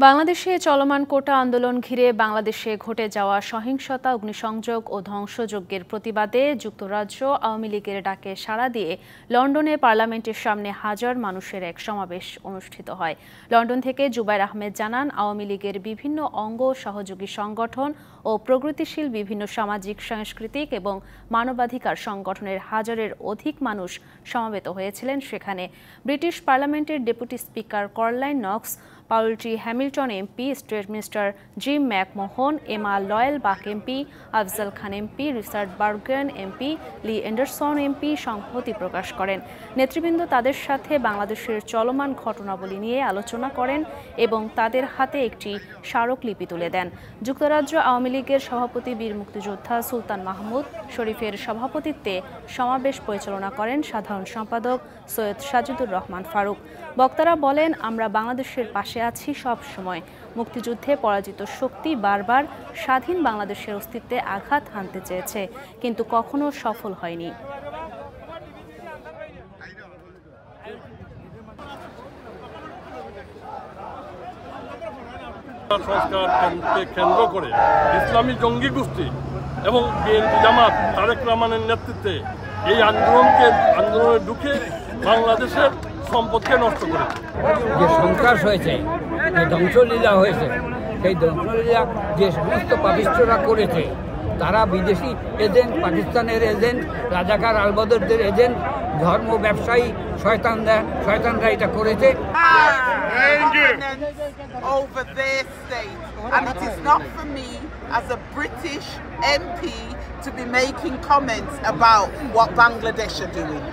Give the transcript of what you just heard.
বাংলাদেশে চলমান কোটা আন্দোলন ঘিরে বাংলাদেশে ঘটে যাওয়া সহিংসতা, অগ্নিসংযোগ ও ধ্বংসযজ্ঞের প্রতিবাদে যুক্তরাজ্য আওয়ামী লীগের ডাকে সাড়া দিয়ে লন্ডনে পার্লামেন্টের সামনে হাজার মানুষের এক সমাবেশ অনুষ্ঠিত হয়। লন্ডন থেকে জুবায়ের আহমেদ জানান, আওয়ামী লীগের বিভিন্ন অঙ্গ, সহযোগী সংগঠন ও প্রগতিশীল বিভিন্ন সামাজিক, সাংস্কৃতিক এবং মানবাধিকার সংগঠনের হাজারের অধিক মানুষ সমবেত হয়েছিলেন সেখানে। ব্রিটিশ পার্লামেন্টের deputy speaker Caroline Nokes, Paulette Hamilton MP, state minister Jim McMahon, Emma Lewell Buck MP, Afzal Khan MP, Richard Burgon MP, Lee Anderson MP সংহতি প্রকাশ করেন। নেতৃবৃন্দ তাদের সাথে বাংলাদেশের চলমান ঘটনাবলী নিয়ে আলোচনা করেন এবং তাদের হাতে একটি স্মারকলিপি তুলে দেন। যুক্তরাজ্য আওয়ামী লীগের সভাপতি বীর মুক্তিযোদ্ধা সুলতান মাহমুদ শরীফের সভাপতিত্বে সমাবেশ পরিচালনা করেন সাধারণ সম্পাদক সৈয়দ সাজিদুর রহমান ফারুক। বক্তারা বলেন, আমরা বাংলাদেশের পাশে আছি সব সময়। মুক্তিযুদ্ধে পরাজিত শক্তি বারবার স্বাধীন বাংলাদেশের অস্তিত্বে আঘাত হানতে চেয়েছে, কিন্তু কখনো সফল হয়নি। সংস্কারকে কেন্দ্র করে ইসলামী জঙ্গি গোষ্ঠী এবং বিএনপি জামাত তারেক রহমানের নেতৃত্বে এই আন্দোলনে ঢুকে বাংলাদেশের সম্পদকে নষ্ট করেছে। যে সন্ত্রাস হয়েছে, যে ধ্বংসলীলা হয়েছে, সেই ধ্বংসলীলা যে সমস্ত পাপিষ্ঠরা করেছে, তারা বিদেশি এজেন্ট, পাকিস্তানের এজেন্ট, রাজাকার আলবদরদের এজেন্ট, ধর্ম ব্যবসায়ী শয়তানরা এটা করেছে। Over their state, and it is not for me as a British MP to be making comments about what Bangladesh are doing.